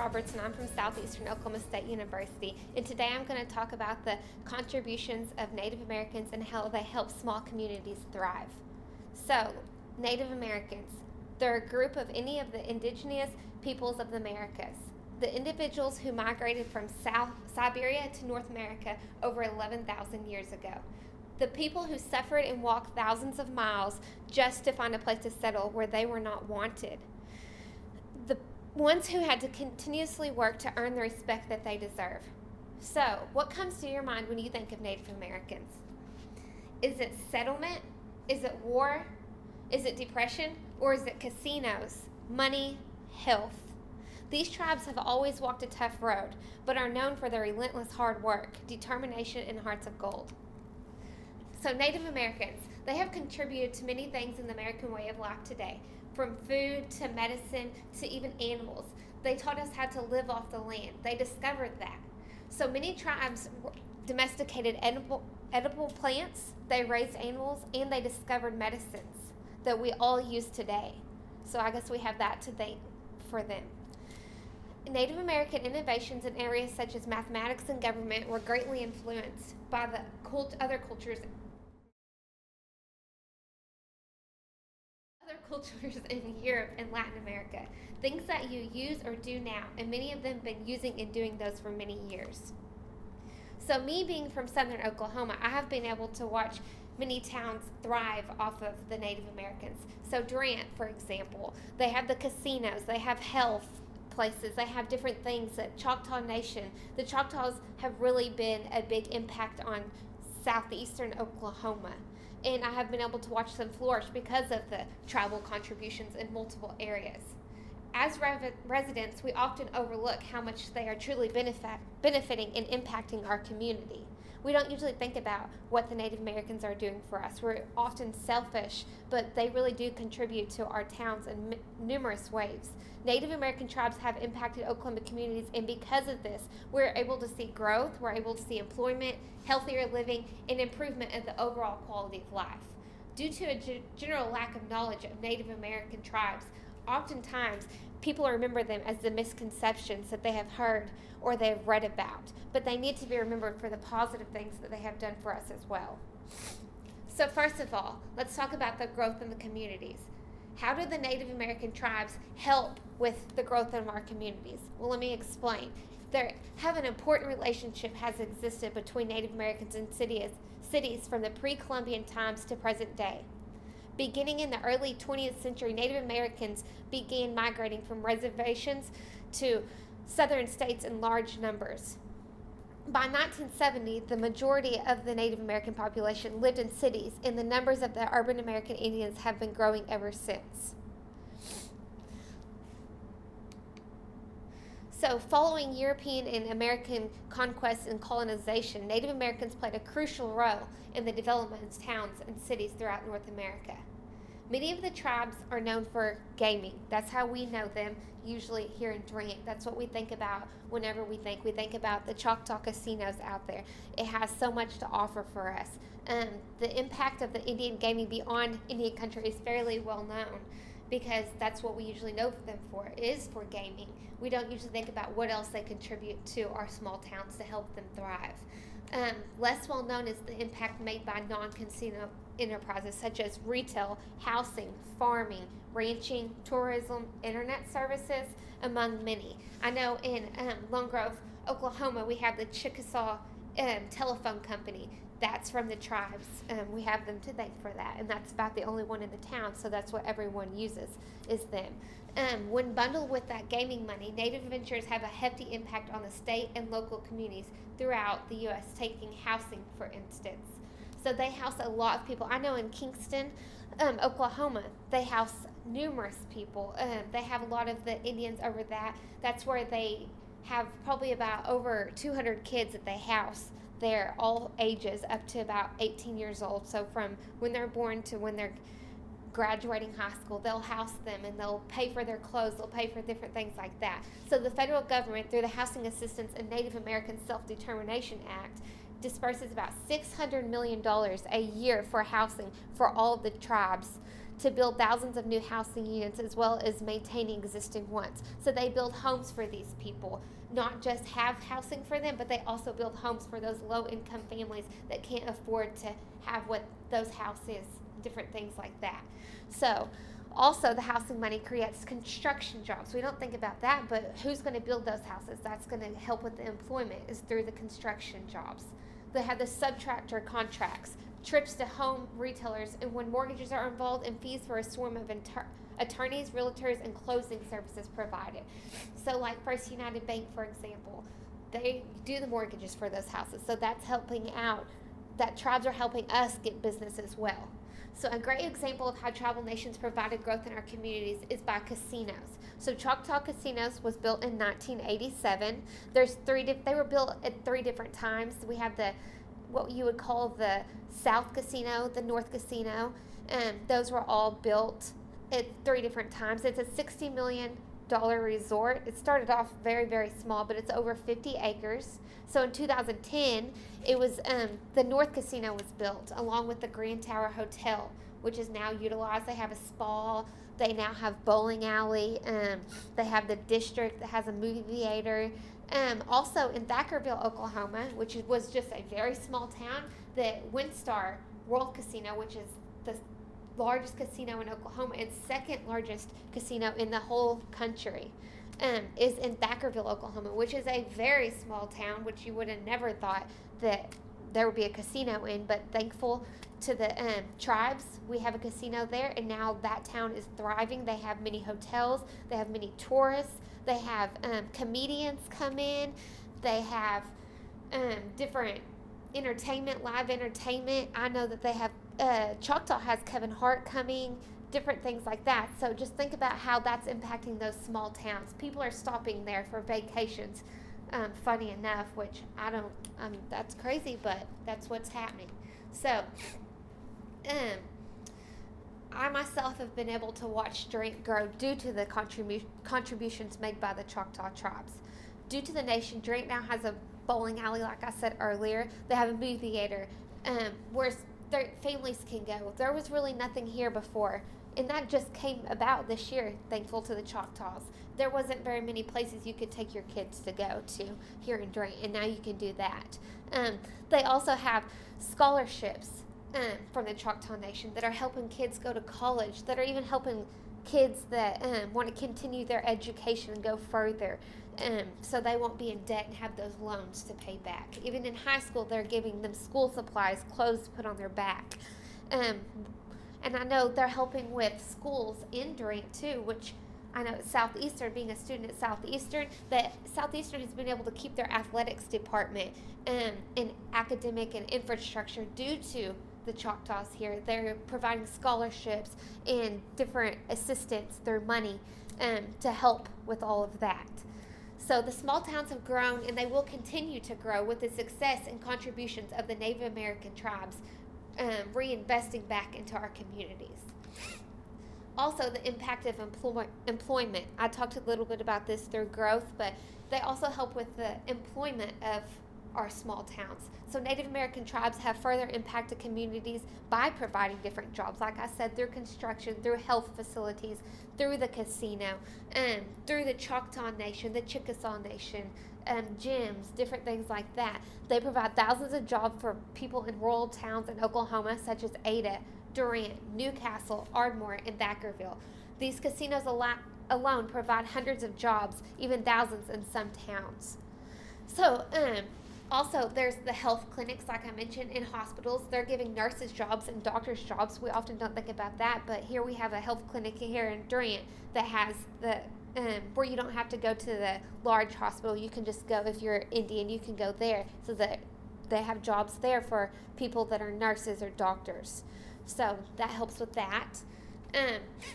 Roberts, and I'm from Southeastern Oklahoma State University. And today I'm going to talk about the contributions of Native Americans and how they help small communities thrive. So, Native Americans, they're a group of any of the indigenous peoples of the Americas. The individuals who migrated from South Siberia to North America over 11,000 years ago. The people who suffered and walked thousands of miles just to find a place to settle where they were not wanted. The ones who had to continuously work to earn the respect that they deserve. So, what comes to your mind when you think of Native Americans? Is it settlement? Is it war? Is it depression? Or is it casinos, money, health? These tribes have always walked a tough road, but are known for their relentless hard work, determination, and hearts of gold. So Native Americans, they have contributed to many things in the American way of life today, from food to medicine to even animals. They taught us how to live off the land. They discovered that. So many tribes domesticated edible plants, they raised animals, and they discovered medicines that we all use today. So I guess we have that to thank for them. Native American innovations in areas such as mathematics and government were greatly influenced by the other cultures in Europe and Latin America. Things that you use or do now, and many of them have been using and doing those for many years. So me being from southern Oklahoma, I have been able to watch many towns thrive off of the Native Americans. So Durant, for example, they have the casinos, they have health places, they have different things. At Choctaw Nation, the Choctaws have really been a big impact on southeastern Oklahoma. And I have been able to watch them flourish because of the tribal contributions in multiple areas. As residents, we often overlook how much they are truly benefiting and impacting our community. We don't usually think about what the Native Americans are doing for us. We're often selfish, but they really do contribute to our towns in numerous ways. Native American tribes have impacted Oklahoma communities, and because of this, we're able to see growth, we're able to see employment, healthier living, and improvement of the overall quality of life. Due to a general lack of knowledge of Native American tribes, oftentimes people remember them as the misconceptions that they have heard or they have read about, but they need to be remembered for the positive things that they have done for us as well. So first of all, let's talk about the growth in the communities. How do the Native American tribes help with the growth of our communities? Well, let me explain. There have an important relationship has existed between Native Americans and cities from the pre-Columbian times to present day. Beginning in the early 20th century, Native Americans began migrating from reservations to southern states in large numbers. By 1970, the majority of the Native American population lived in cities, and the numbers of the urban American Indians have been growing ever since. So, following European and American conquest and colonization, Native Americans played a crucial role in the development of towns and cities throughout North America. Many of the tribes are known for gaming. That's how we know them, usually here in Durant. That's what we think about whenever we think about the Choctaw casinos out there. It has so much to offer for us. The impact of the Indian gaming beyond Indian country is fairly well known, because that's what we usually know them for, is for gaming. We don't usually think about what else they contribute to our small towns to help them thrive. Less well known is the impact made by non-casino enterprises such as retail, housing, farming, ranching, tourism, internet services, among many. I know in Lone Grove, Oklahoma, we have the Chickasaw Telephone Company. That's from the tribes. We have them to thank for that, and that's about the only one in the town, so that's what everyone uses, is them. When bundled with that gaming money, Native ventures have a hefty impact on the state and local communities throughout the U.S., taking housing, for instance. So they house a lot of people. I know in Kingston, Oklahoma, they house numerous people. They have a lot of the Indians over that. That's where they have probably about over 200 kids that they house there, all ages up to about 18 years old. So from when they're born to when they're graduating high school, they'll house them and they'll pay for their clothes, they'll pay for different things like that. So the federal government, through the Housing Assistance and Native American Self-Determination Act, disperses about $600 million a year for housing for all of the tribes to build thousands of new housing units as well as maintaining existing ones. So they build homes for these people, not just have housing for them, but they also build homes for those low-income families that can't afford to have what those houses, different things like that. So also, the housing money creates construction jobs. We don't think about that, but who's going to build those houses? That's going to help with the employment, is through the construction jobs. They have the subtractor contracts, trips to home retailers, and when mortgages are involved, and fees for a swarm of attorneys, realtors, and closing services provided. So like First United Bank, for example, they do the mortgages for those houses. So that's helping out, that tribes are helping us get business as well. So a great example of how tribal nations provided growth in our communities is by casinos. So Choctaw Casinos was built in 1987. They were built at 3 different times. We have what you would call the South Casino, the North Casino. Those were all built at 3 different times. It's a $60 million resort. It started off very, very small, but it's over 50 acres. So in 2010, it was the North Casino was built along with the Grand Tower Hotel, which is now utilized. They have a spa. They now have bowling alley. They have the district that has a movie theater. Also in Thackerville, Oklahoma, which was just a very small town, the WinStar World Casino, which is the largest casino in Oklahoma and second largest casino in the whole country, is in Thackerville, Oklahoma, which is a very small town, which you would have never thought that there would be a casino in, but thankful to the tribes, we have a casino there, and now that town is thriving. They have many hotels, they have many tourists, they have comedians come in, they have different entertainment, live entertainment. I know that they have Choctaw has Kevin Hart coming, different things like that. So just think about how that's impacting those small towns. People are stopping there for vacations, funny enough, which that's crazy, but that's what's happening. So I myself have been able to watch Drink grow due to the contributions made by the Choctaw tribes. Due to the nation, Drink now has a bowling alley, like I said earlier. They have a movie theater where their families can go. There was really nothing here before, and that just came about this year, thankful to the Choctaws. There wasn't very many places you could take your kids to go to here in Drink, and now you can do that. They also have scholarships from the Choctaw Nation that are helping kids go to college, that are even helping kids that want to continue their education and go further, so they won't be in debt and have those loans to pay back. Even in high school, they're giving them school supplies, clothes to put on their back. And I know they're helping with schools in Drink too, which I know at Southeastern, being a student at Southeastern, that Southeastern has been able to keep their athletics department and academic and infrastructure due to the Choctaws here. They're providing scholarships and different assistance through money to help with all of that. So the small towns have grown, and they will continue to grow with the success and contributions of the Native American tribes reinvesting back into our communities. Also, the impact of employment. I talked a little bit about this through growth, but they also help with the employment of our small towns. So Native American tribes have further impacted communities by providing different jobs, like I said, through construction, through health facilities, through the casino, through the Choctaw Nation, the Chickasaw Nation, gyms, different things like that. They provide thousands of jobs for people in rural towns in Oklahoma, such as Ada, Durant, Newcastle, Ardmore, and Thackerville. These casinos alone provide hundreds of jobs, even thousands in some towns. So, also, there's the health clinics, like I mentioned, in hospitals. They're giving nurses jobs and doctors jobs. We often don't think about that, but here we have a health clinic here in Durant that has the where you don't have to go to the large hospital. You can just go, if you're Indian, you can go there, so that they have jobs there for people that are nurses or doctors. So that helps with that.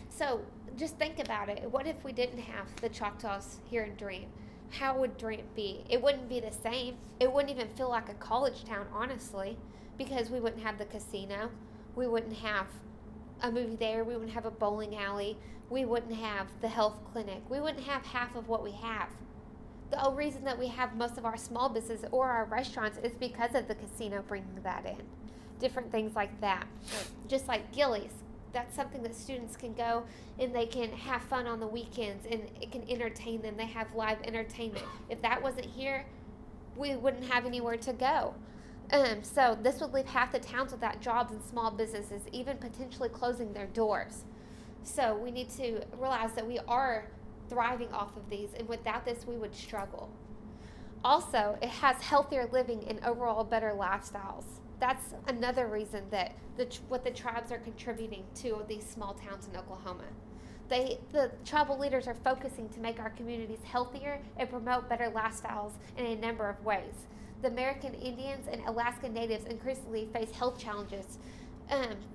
So just think about it. What if we didn't have the Choctaws here in Durant? How would Durant be? It wouldn't be the same. It wouldn't even feel like a college town, honestly, because we wouldn't have the casino. We wouldn't have a movie there. We wouldn't have a bowling alley. We wouldn't have the health clinic. We wouldn't have half of what we have. The only reason that we have most of our small businesses or our restaurants is because of the casino bringing that in. Different things like that. Just like Gilley's. that's something that students can go and they can have fun on the weekends, and it can entertain them. They have live entertainment. If that wasn't here, we wouldn't have anywhere to go. So this would leave half the towns without jobs and small businesses, even potentially closing their doors. So we need to realize that we are thriving off of these, and without this, we would struggle. Also, it has healthier living and overall better lifestyles. That's another reason that what the tribes are contributing to these small towns in Oklahoma. The tribal leaders are focusing to make our communities healthier and promote better lifestyles in a number of ways. The American Indians and Alaska Natives increasingly face health challenges,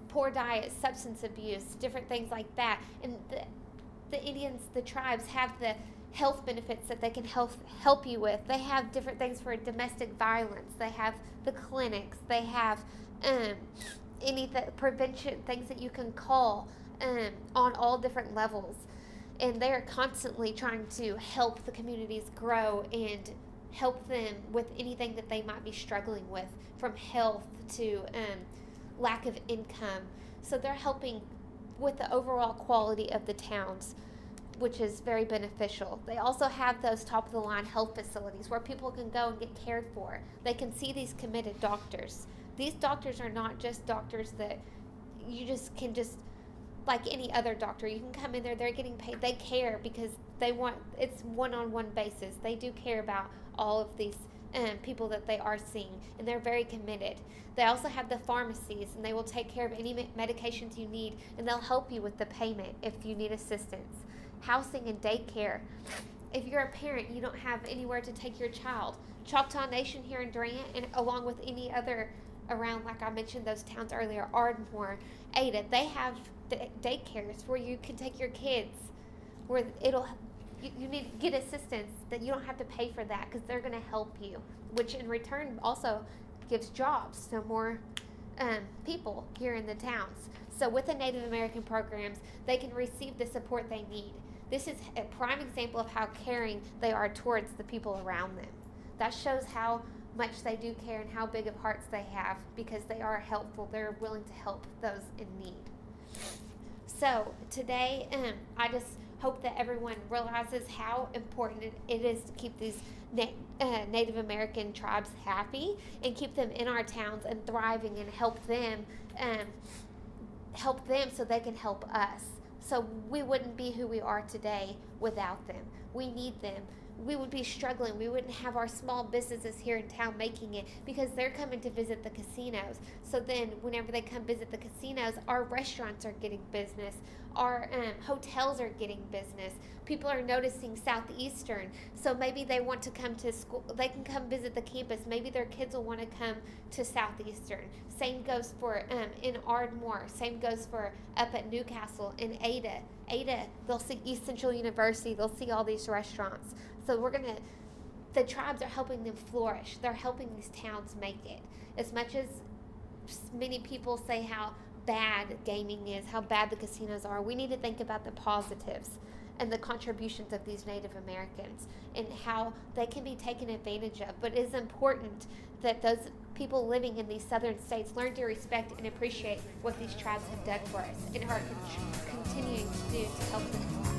poor diet, substance abuse, different things like that. And the Indians, the tribes, have the health benefits that they can help you with. They have different things for domestic violence. They have the clinics. They have any prevention things that you can call on all different levels. And they are constantly trying to help the communities grow and help them with anything that they might be struggling with, from health to lack of income. So they're helping with the overall quality of the towns, which is very beneficial. They also have those top-of-the-line health facilities where people can go and get cared for. They can see these committed doctors. These doctors are not just doctors that you just can just, like any other doctor, you can come in there, they're getting paid. They care because it's one-on-one basis. They do care about all of these people that they are seeing, and they're very committed. They also have the pharmacies, and they will take care of any medications you need, and they'll help you with the payment if you need assistance. Housing and daycare. If you're a parent, you don't have anywhere to take your child. Choctaw Nation here in Durant, and along with any other around, like I mentioned those towns earlier, Ardmore, Ada, they have daycares where you can take your kids, where you need to get assistance that you don't have to pay for that, because they're going to help you, which in return also gives jobs to more people here in the towns. So with the Native American programs, they can receive the support they need. This is a prime example of how caring they are towards the people around them. That shows how much they do care and how big of hearts they have, because they are helpful. They're willing to help those in need. So today, I just hope that everyone realizes how important it is to keep these Native American tribes happy and keep them in our towns and thriving, and help them so they can help us. So we wouldn't be who we are today without them. We need them. We would be struggling. We wouldn't have our small businesses here in town making it, because they're coming to visit the casinos. So then whenever they come visit the casinos, our restaurants are getting business. Our hotels are getting business. People are noticing Southeastern. So maybe they want to come to school. They can come visit the campus. Maybe their kids will want to come to Southeastern. Same goes for in Ardmore. Same goes for up at Newcastle. In Ada, they'll see East Central University. They'll see all these restaurants. So the tribes are helping them flourish. They're helping these towns make it. As much as many people say how bad gaming is, how bad the casinos are, we need to think about the positives and the contributions of these Native Americans and how they can be taken advantage of. But it is important that those people living in these southern states learn to respect and appreciate what these tribes have done for us and are continuing to do to help them.